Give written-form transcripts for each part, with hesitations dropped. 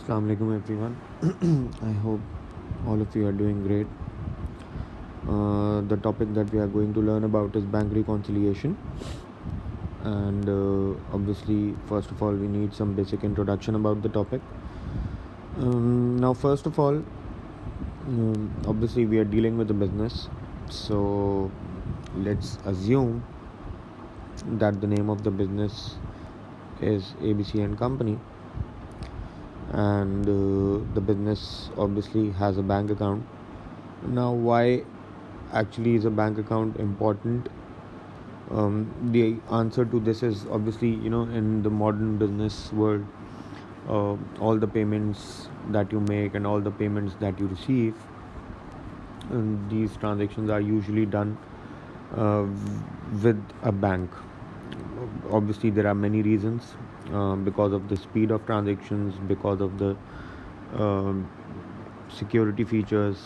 Assalamu alaikum everyone. I hope all of you are doing great. The topic that we are going to learn about is bank reconciliation, and obviously, first of all, we need some basic introduction about the topic. Now, first of all, obviously, we are dealing with a business, so let's assume that the name of the business is ABC and Company, and the business obviously has a bank account. Now, why actually is a bank account important? The answer to this is obviously, in the modern business world, all the payments that you make and all the payments that you receive, and these transactions are usually done with a bank. Obviously, there are many reasons, because of the speed of transactions, because of the security features,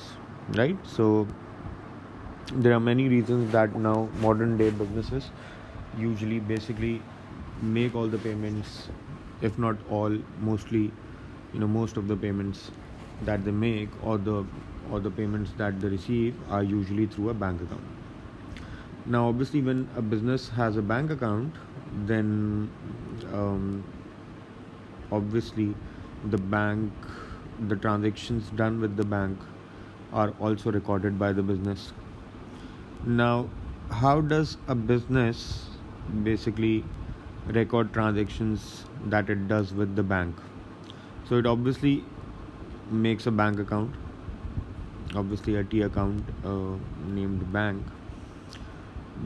right? So there are many reasons that now modern day businesses usually basically make all the payments, if not all, mostly, most of the payments that they make, or the payments that they receive, are usually through a bank account. Now obviously, when a business has a bank account, then obviously the transactions done with the bank are also recorded by the business. Now, how does a business basically record transactions that it does with the bank? So it obviously makes a bank account, obviously a T account named bank.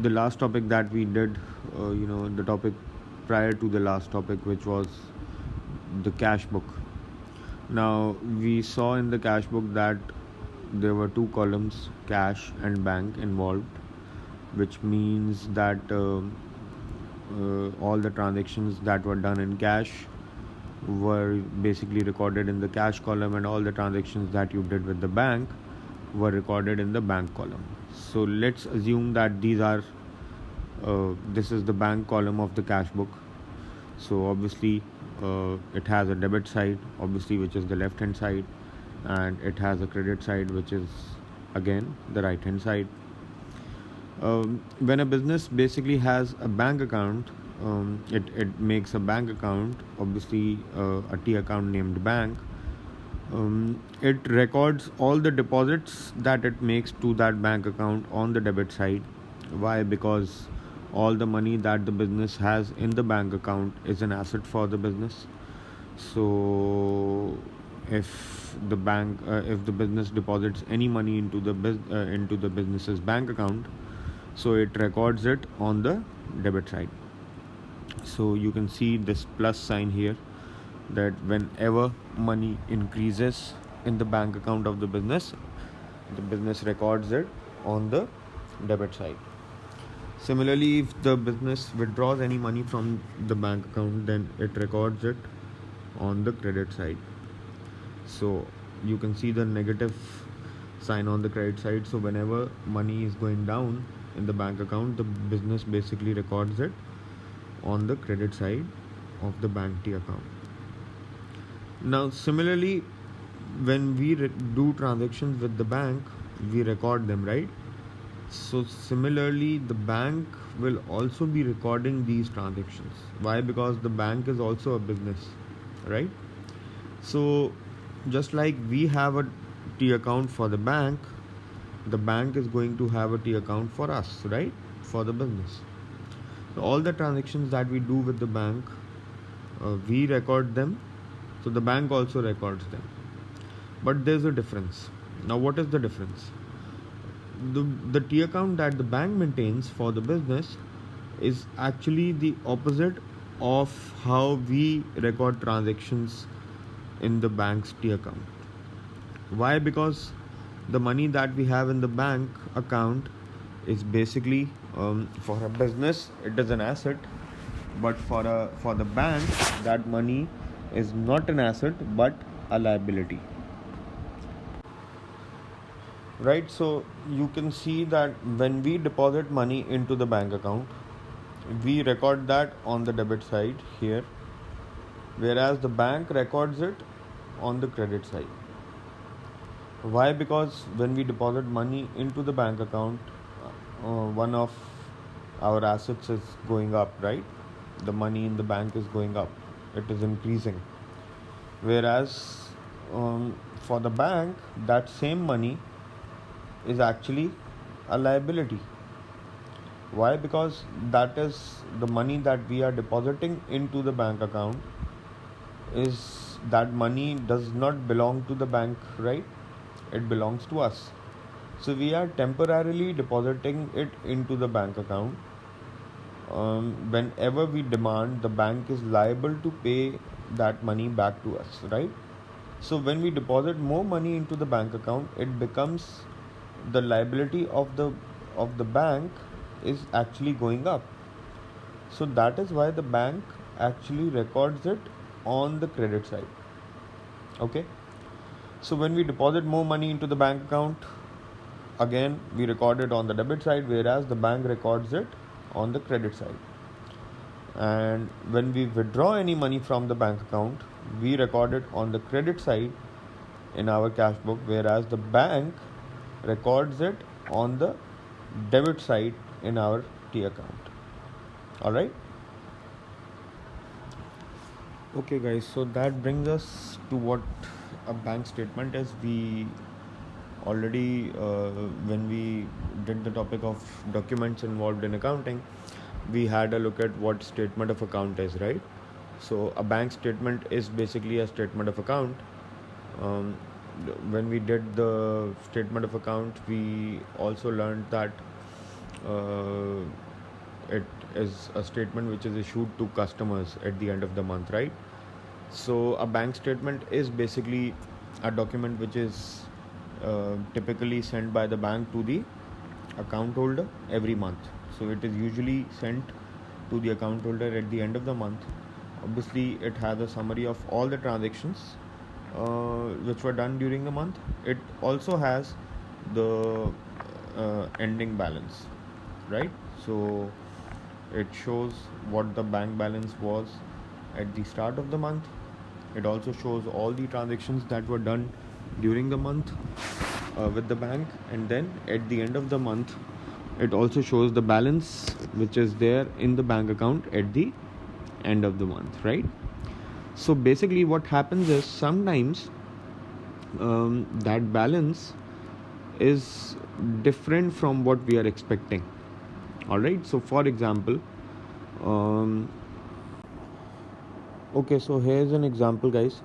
The last topic that we did, the topic prior to the last topic, which was the cash book. Now, we saw in the cash book that there were two columns, cash and bank, involved, which means that all the transactions that were done in cash were basically recorded in the cash column, and all the transactions that you did with the bank were recorded in the bank column. So let's assume that this is the bank column of the cash book. So obviously it has a debit side, obviously, which is the left hand side, and it has a credit side, which is again the right hand side. When a business basically has a bank account, it makes a bank account, obviously a T account named bank. It records all the deposits that it makes to that bank account on the debit side. Why? Because all the money that the business has in the bank account is an asset for the business. So if the business deposits any money into the business's bank account, so it records it on the debit side. So you can see this plus sign here, that whenever money increases in the bank account of the business records it on the debit side. Similarly, if the business withdraws any money from the bank account, then it records it on the credit side. So you can see the negative sign on the credit side. So whenever money is going down in the bank account, the business basically records it on the credit side of the bank T account. Now similarly, when we do transactions with the bank, we record them, right? So similarly, the bank will also be recording these transactions. Why? Because the bank is also a business, right? So just like we have a T account for the bank is going to have a T account for us, right? For the business. So all the transactions that we do with the bank, we record them, so the bank also records them. But there's a difference. Now what is the difference? The T account that the bank maintains for the business is actually the opposite of how we record transactions in the bank's T account. Why? Because the money that we have in the bank account is basically, for a business it is an asset, but for the bank, that money is not an asset but a liability, right? So you can see that when we deposit money into the bank account, we record that on the debit side here, whereas the bank records it on the credit side. Why? Because when we deposit money into the bank account, one of our assets is going up, right? The money in the bank is going up, it is increasing. Whereas for the bank, that same money is actually a liability. Why? Because that is the money that we are depositing into the bank account, is that money does not belong to the bank, right? It belongs to us. So we are temporarily depositing it into the bank account. Whenever we demand, the bank is liable to pay that money back to us, right? So when we deposit more money into the bank account, it becomes the liability of the bank is actually going up. So that is why the bank actually records it on the credit side. Okay. So when we deposit more money into the bank account, again we record it on the debit side, whereas the bank records it on the credit side. And when we withdraw any money from the bank account, we record it on the credit side in our cash book, whereas the bank records it on the debit side in our T account. All right. Okay guys, so that brings us to what a bank statement is. We already when we did the topic of documents involved in accounting, we had a look at what statement of account is, right? So a bank statement is basically a statement of account. um, when we did the statement of account, we also learned that uh, it is a statement which is issued to customers at the end of the month, right? So a bank statement is basically a document which is typically sent by the bank to the account holder every month. So it is usually sent to the account holder at the end of the month. Obviously, it has a summary of all the transactions which were done during the month. It also has the ending balance, right? So it shows what the bank balance was at the start of the month. It also shows all the transactions that were done during the month with the bank, and then at the end of the month, it also shows the balance which is there in the bank account at the end of the month, right? So basically, what happens is sometimes that balance is different from what we are expecting. All right. So, for example, um, okay. So here's an example, guys.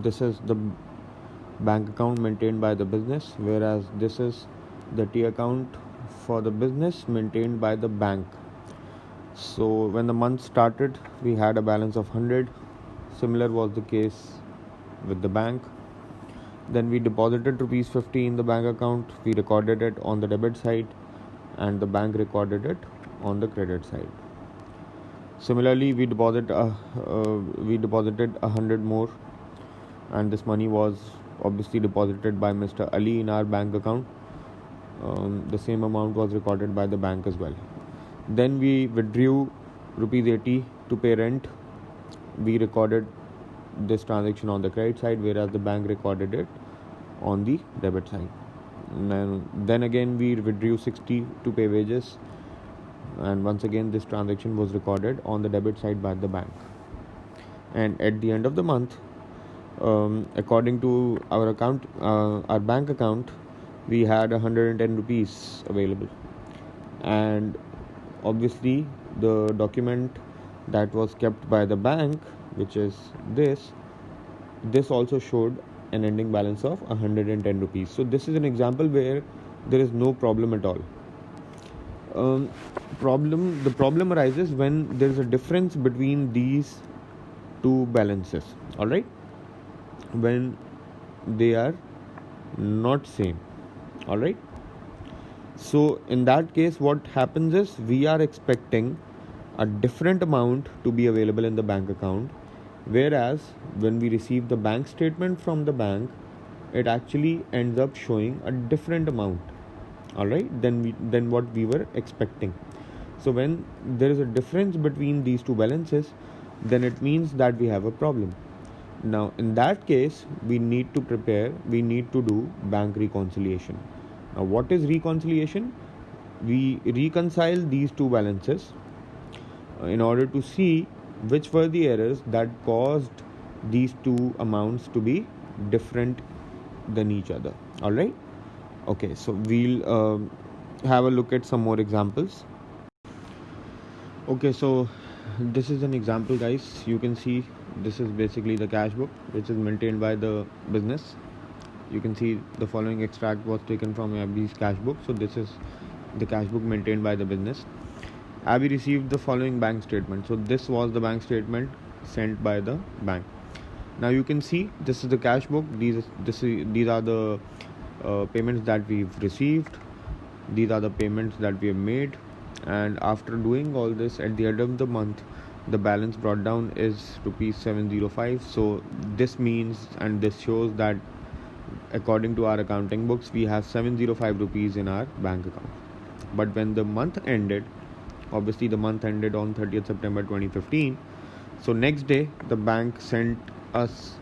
This is the bank account maintained by the business, whereas this is the T account for the business maintained by the bank. So when the month started, we had a balance of 100. Similar was the case with the bank. Then we deposited rupees 50 in the bank account. We recorded it on the debit side, and the bank recorded it on the credit side. Similarly, we deposited 100 more, and this money was obviously deposited by Mr. Ali in our bank account. The same amount was recorded by the bank as well. Then we withdrew rupees 80 to pay rent. We recorded this transaction on the credit side, whereas the bank recorded it on the debit side. And then again we withdrew 60 to pay wages, and once again this transaction was recorded on the debit side by the bank. And at the end of the month, according to our bank account, we had 110 rupees available, and obviously the document that was kept by the bank, which is this also showed an ending balance of 110 rupees. So this is an example where there is no problem at all. The problem arises when there is a difference between these two balances. All right, when they are not same. All right. So in that case, what happens is we are expecting a different amount to be available in the bank account, whereas when we receive the bank statement from the bank, it actually ends up showing a different amount. All right, than what we were expecting. So when there is a difference between these two balances, then it means that we have a problem. Now, in that case, we need to do bank reconciliation. Now, what is reconciliation? We reconcile these two balances in order to see which were the errors that caused these two amounts to be different than each other. All right. Okay, so we'll have a look at some more examples. Okay, so this is an example, guys. You can see this is basically the cash book which is maintained by the business. You can see the following extract was taken from Abby's cash book. So this is the cash book maintained by the business. Abby received the following bank statement. So this was the bank statement sent by the bank. Now you can see this is the cash book. These are the payments that we've received. These are the payments that we have made. And after doing all this, at the end of the month, the balance brought down is rupees 705. So this means, and this shows that according to our accounting books, we have 705 rupees in our bank account. But when the month ended, obviously the month ended on 30th September 2015. So next day, the bank sent us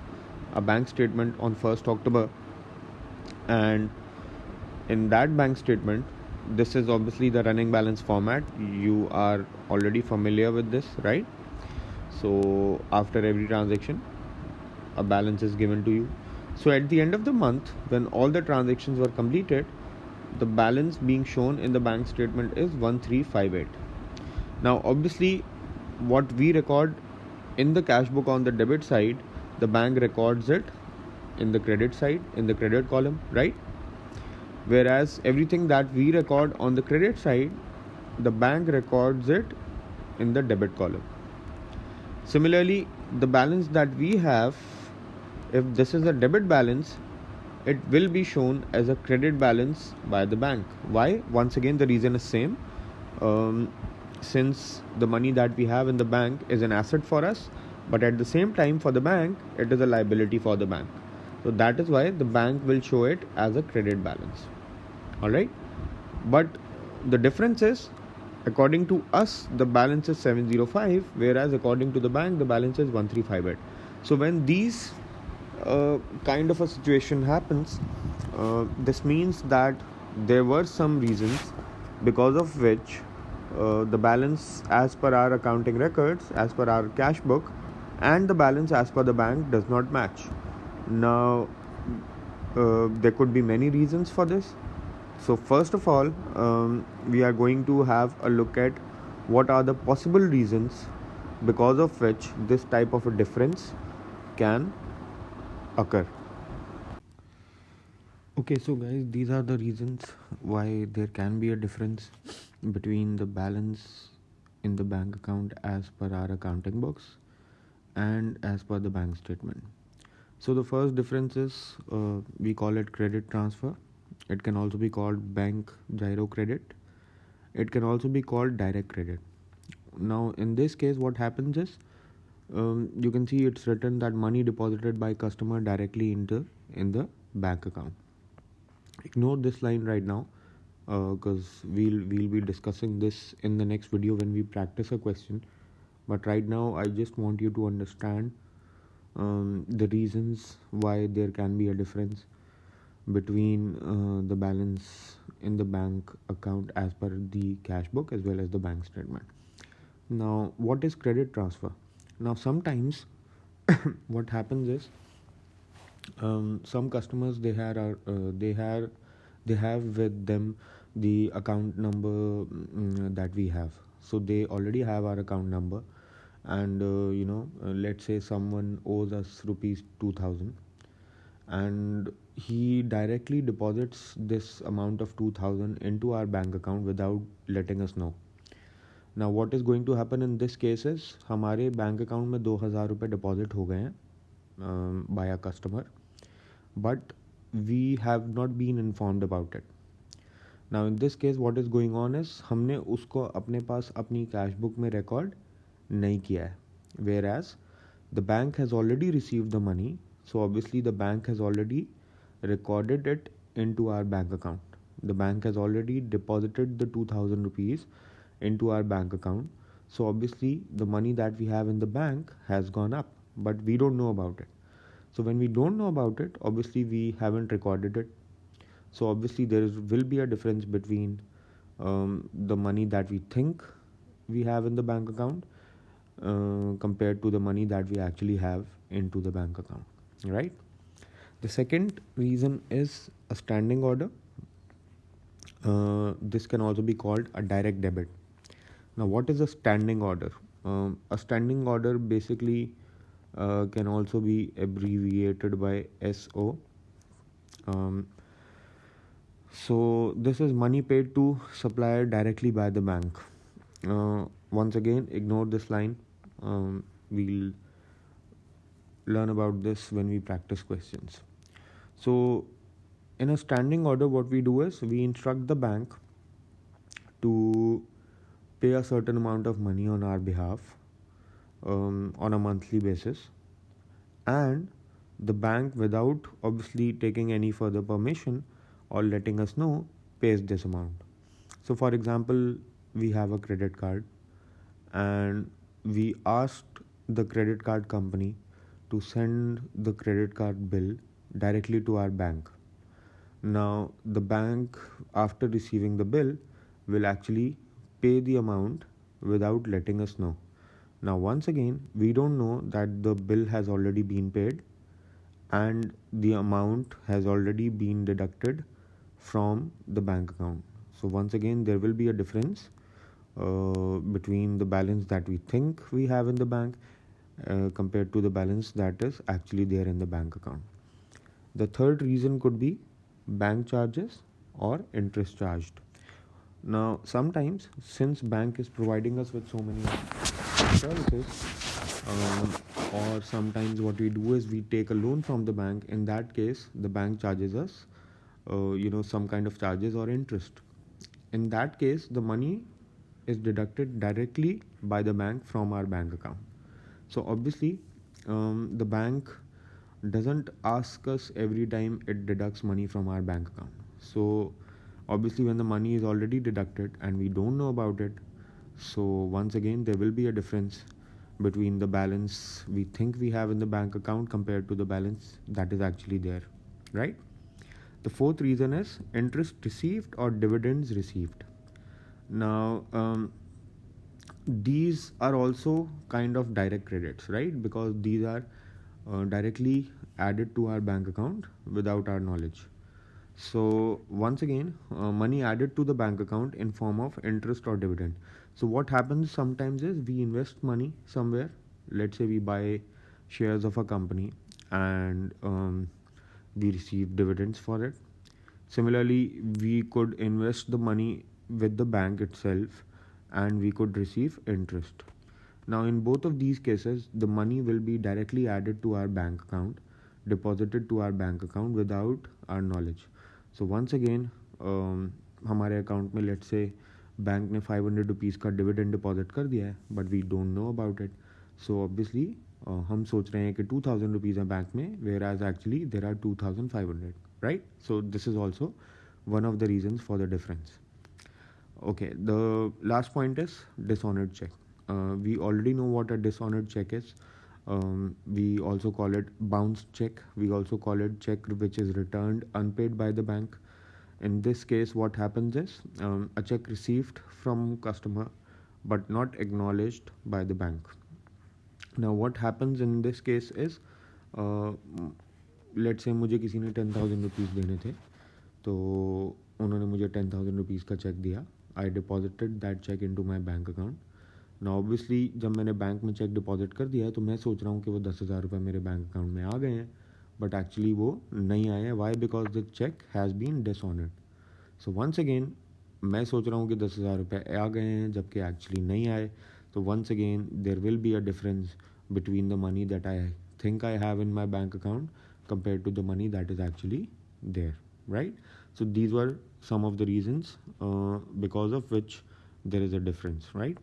a bank statement on 1st October, and in that bank statement, this is obviously the running balance format. You are already familiar with this, right? So after every transaction, a balance is given to you. So at the end of the month, when all the transactions were completed, the balance being shown in the bank statement is 1358. Now obviously, what we record in the cash book on the debit side, the bank records it in the credit side, in the credit column, right? Whereas everything that we record on the credit side, the bank records it in the debit column. Similarly, the balance that we have, if this is a debit balance, it will be shown as a credit balance by the bank. Why? Once again, the reason is same. Since the money that we have in the bank is an asset for us, but at the same time for the bank, it is a liability for the bank. So that is why the bank will show it as a credit balance. All right. But the difference is, according to us, the balance is 705, whereas according to the bank, the balance is 1358. So when these kind of a situation happens, this means that there were some reasons because of which the balance as per our accounting records, as per our cash book, and the balance as per the bank does not match. Now, there could be many reasons for this. So first of all, we are going to have a look at what are the possible reasons because of which this type of a difference can occur. Okay, so guys, these are the reasons why there can be a difference between the balance in the bank account as per our accounting books and as per the bank statement. So the first difference is we call it credit transfer. It can also be called bank gyro credit. It can also be called direct credit. Now in this case, what happens is you can see it's written that money deposited by customer directly in the bank account. Ignore this line right now because we'll be discussing this in the next video when we practice a question. But right now, I just want you to understand the reasons why there can be a difference between the balance in the bank account as per the cash book as well as the bank statement. Now, what is credit transfer? Now, sometimes what happens is some customers they have with them the account number that we have. So they already have our account number, and let's say someone owes us rupees 2000, and he directly deposits this amount of 2000 into our bank account without letting us know. Now what is going to happen in this case is हमारे bank account में 2000 रुपये deposit हो गए हैं by a customer, but we have not been informed about it. Now in this case what is going on is हमने उसको अपने पास अपनी कैश बुक में रिकॉर्ड नहीं किया है, whereas the bank has already received the money, so obviously the bank has already recorded it into our bank account. The bank has already deposited the 2000 rupees into our bank account, so obviously the money that we have in the bank has gone up, but we don't know about it. So when we don't know about it, obviously we haven't recorded it. So obviously will be a difference between the money that we think we have in the bank account compared to the money that we actually have into the bank account, right? The second reason is a standing order. This can also be called a direct debit. Now, what is a standing order? A standing order basically can also be abbreviated by SO. Um, so, this is money paid to supplier directly by the bank. Once again, ignore this line. We'll learn about this when we practice questions. So, in a standing order, what we do is we instruct the bank to pay a certain amount of money on our behalf on a monthly basis, and the bank, without obviously taking any further permission or letting us know, pays this amount. So, for example, we have a credit card and we asked the credit card company to send the credit card bill directly to our bank. Now, the bank, after receiving the bill, will actually pay the amount without letting us know. Now, once again, we don't know that the bill has already been paid and the amount has already been deducted from the bank account. So, once again, there will be a difference between the balance that we think we have in the bank compared to the balance that is actually there in the bank account. The third reason could be bank charges or interest charged. Now, sometimes since bank is providing us with so many services, or sometimes what we do is we take a loan from the bank. In that case, the bank charges us, some kind of charges or interest. In that case, the money is deducted directly by the bank from our bank account. So obviously, the bank doesn't ask us every time it deducts money from our bank account. So obviously, when the money is already deducted and we don't know about it, so once again there will be a difference between the balance we think we have in the bank account compared to the balance that is actually there, right? The fourth reason is interest received or dividends received. Now, these are also kind of direct credits, right? Because these are directly added to our bank account without our knowledge. So once again, money added to the bank account in form of interest or dividend. So what happens sometimes is we invest money somewhere. Let's say we buy shares of a company and we receive dividends for it. Similarly, we could invest the money with the bank itself and we could receive interest. Now, in both of these cases, the money will be directly added to our bank account, deposited to our bank account without our knowledge. So, once again, हमारे account में late से bank ने 500 rupees का dividend deposit कर दिया है but we don't know about it. So obviously हम सोच रहे हैं कि 2000 रुपीज़ हैं बैंक में, whereas actually there are 2500, right? So this is also one of the reasons for the difference. Okay, the last point is dishonored check. We already know what a dishonored check is. We also call it bounced check. We also call it check which is returned unpaid by the bank. In this case, what happens is a check received from customer but not acknowledged by the bank. Now what happens in this case is, late से मुझे किसी ने 10,000 rupees देने थे, तो उन्होंने मुझे 10,000 rupees का चेक दिया. I deposited that cheque into my bank account. Now obviously जब मैंने बैंक में चेक डिपॉजिट कर दिया है तो मैं सोच रहा हूँ कि वो 10,000 रुपये मेरे बैंक अकाउंट में आ गए हैं, बट एक्चुअली वो नहीं आए हैं. Why? Because the cheque has been dishonoured. So once again मैं सोच रहा हूँ कि 10,000 रुपये आ गए हैं जबकि एक्चुअली नहीं आए. तो once again there will be a difference between the money that I think I have in my bank account compared to the money that is actually there, right? So these were some of the reasons because of which there is a difference, right?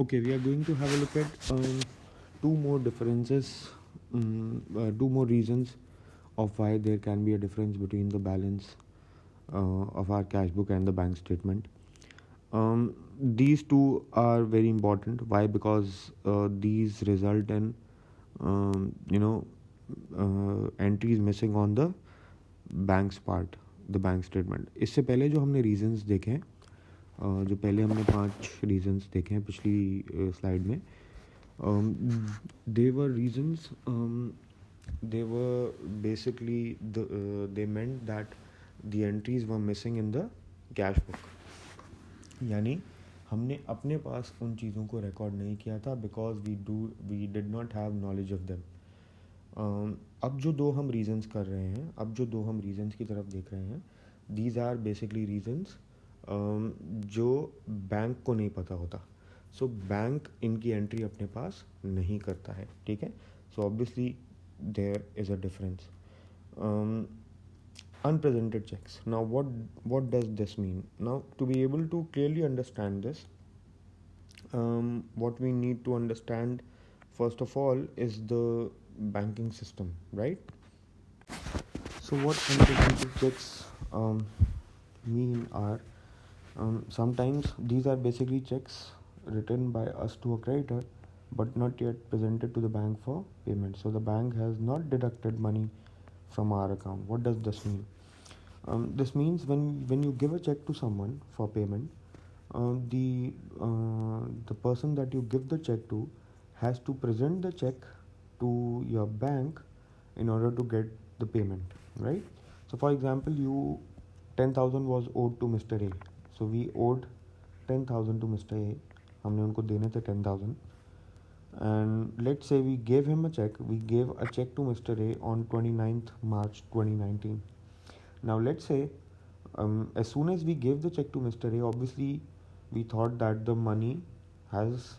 Okay, we are going to have a look at two more differences, two more reasons of why there can be a difference between the balance of our cash book and the bank statement. These two are very important. Why? Because these result in entries missing on the banks part, the bank statement. इससे पहले जो हमने reasons देखे हैं, जो पहले हमने 5 reasons देखे हैं पिछली स्लाइड में, दे वर reasons, they were basically they meant that the entries were missing in the cash book। यानी हमने अपने पास उन चीज़ों को रिकॉर्ड नहीं किया था because we did not have knowledge of them. अब जो दो हम रीजंस कर रहे हैं, अब जो दो हम रीजंस की तरफ देख रहे हैं, दीज आर बेसिकली रीजंस जो बैंक को नहीं पता होता। सो बैंक इनकी एंट्री अपने पास नहीं करता है, ठीक है। So obviously there is a difference. Unpresented checks. Now, what does this mean? Now, to be able to clearly understand this, what we need to understand first of all is the banking system, right? So, what unpresented checks mean are, sometimes these are basically checks written by us to a creditor but not yet presented to the bank for payment. So, the bank has not deducted money from our account. What does this mean? This means when you give a check to someone for payment, the person that you give the check to has to present the check to your bank in order to get the payment, right? So, for example, you 10,000 was owed to Mr. A. So, we owed 10,000 to Mr. A. हमने उनको देने थे 10,000, and let's say we gave him a check. We gave a check to Mr. A on 29th March 2019. Now let's say as soon as we gave the check to Mr. A, obviously we thought that the money has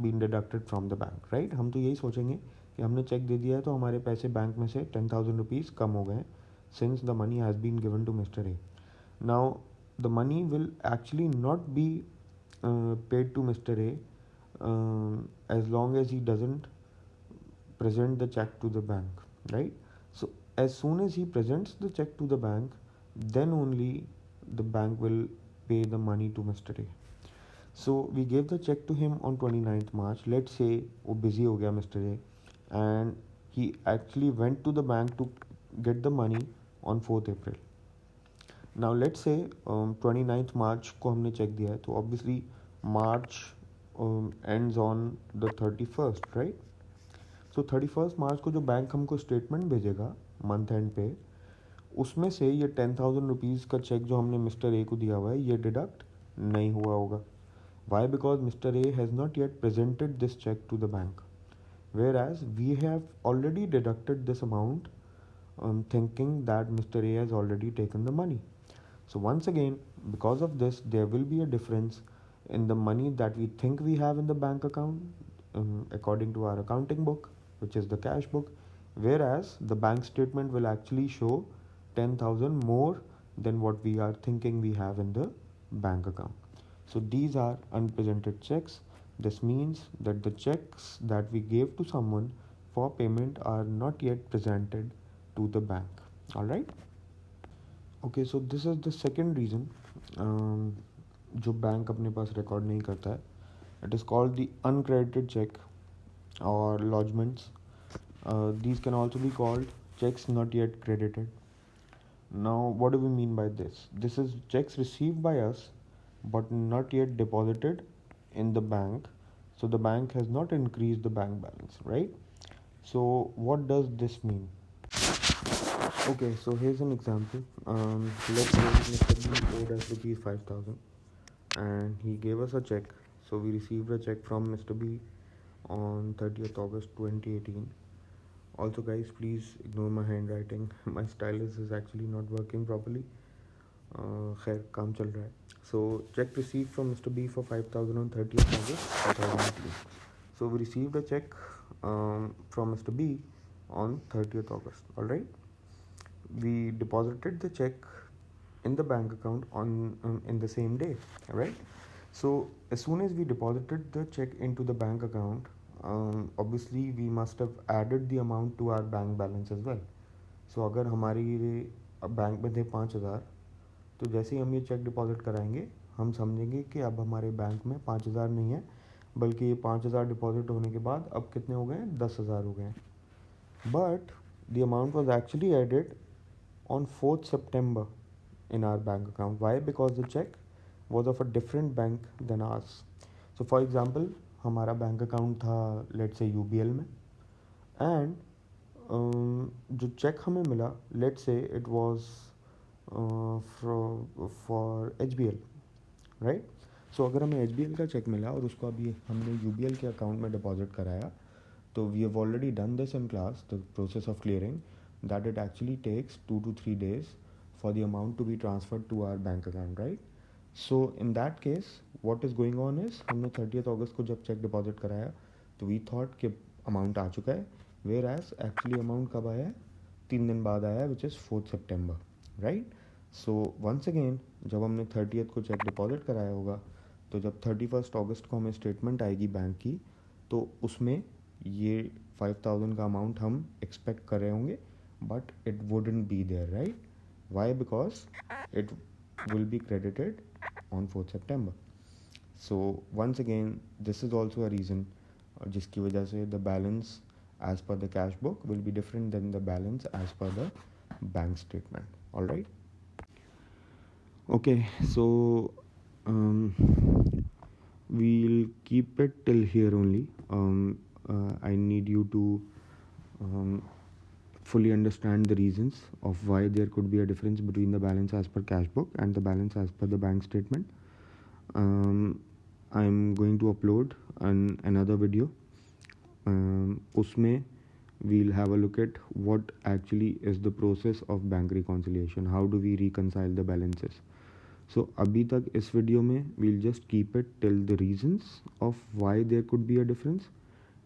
been deducted from the bank, right? हम तो यही सोचेंगे कि हमने check दे दिया है तो हमारे पैसे बैंक में से 10,000 रुपीज़ कम हो गए, since the money has been given to Mr. A. Now the money will actually not be paid to Mr. A as long as he doesn't present the check to the bank, right? So as soon as he presents the check to the bank, then only the bank will pay the money to Mr. A. So we gave the check to him on 29th March. Let's say वो busy हो गया Mr. A, and he actually went to the bank to get the money on 4th April. Now let's say 29th March को हमने check दिया है, तो obviously March ends on the 31st, right? So 31st मार्च को जो bank हमको statement भेजेगा month and पे, उसमें से ये 10,000 रुपीज़ का चेक जो हमने मिस्टर ए को दिया हुआ है ये डिडक्ट नहीं हुआ होगा। Why? Because mister A has not yet presented this cheque to the bank, whereas we have already deducted this amount thinking that Mr. A has already taken the money. So once again, because of this, there will be a difference in the money that we think we have in the bank account according to our accounting book, which is the cash book, whereas the bank statement will actually show 10,000 more than what we are thinking we have in the bank account. So these are unpresented checks. This means that the checks that we gave to someone for payment are not yet presented to the bank. All right. Okay, so this is the second reason जो bank अपने पास record नहीं करता है. It is called the uncredited check or lodgements. These can also be called checks not yet credited. Now, what do we mean by this? This is checks received by us but not yet deposited in the bank. So the bank has not increased the bank balance, right? So what does this mean? Okay, so here's an example. Let's say Mr. B owed us rupees 5,000 and he gave us a check. So we received a check from Mr. B on 30th August 2018. Also guys, please ignore my handwriting. My stylus is actually not working properly. खैर काम चल रहा है. So check received from Mr. B for 5,000 on 30th August 2018. So we received a check from Mr. B on 30th August. Alright. We deposited the check in the bank account on in the same day, right? So as soon as we deposited the check into the bank account, obviously we must have added the amount to our bank balance as well. So अगर हमारी bank में थे 5,000, तो जैसे ही हम ये check deposit कराएंगे हम समझेंगे कि अब हमारे बैंक में 5,000 नहीं है बल्कि ये 5,000 डिपॉजिट होने के बाद अब कितने हो गए हैं, 10,000 हो गए हैं. But the amount was actually added on 4th September in our bank account. Why? Because the check was of a different bank than ours. So for example, हमारा बैंक अकाउंट था लेट्स से यूबीएल में, and जो cheque हमें मिला let's say it was for HBL, right. So अगर हमें HBL का check मिला और उसको अभी हमने यूबीएल के अकाउंट में डिपॉजिट कराया, तो we have already done this in class, the process of clearing, that it actually takes 2 to 3 days for the amount to be transferred to our bank account, right? So in that case what is going on is हमने 30th अगस्त को जब check deposit कराया तो we thought कि amount आ चुका है, where as actually amount कब आया है, 3 दिन बाद आया है, which is 4th September, right. So once again जब हमने 30th को चेक डिपॉजिट कराया होगा, तो जब 31st अगस्त को हमें स्टेटमेंट आएगी बैंक की, तो उसमें ये 5,000 का अमाउंट हम एक्सपेक्ट कर रहे होंगे, but it wouldn't be there, right? Why? Because it will be credited on 4th September. So once again this is also a reason जिसकी वजह से the balance as per the cash book will be different than the balance as per the bank statement. All right. Okay, so we'll keep it till here only. I need you to fully understand the reasons of why there could be a difference between the balance as per cash book and the balance as per the bank statement. I'm going to upload another video. Usme we'll have a look at what actually is the process of bank reconciliation. How do we reconcile the balances? So अभी तक इस video में we'll just keep it till the reasons of why there could be a difference,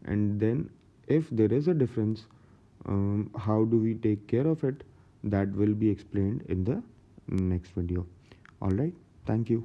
and then if there is a difference, how do we take care of it, that will be explained in the next video. All right, thank you.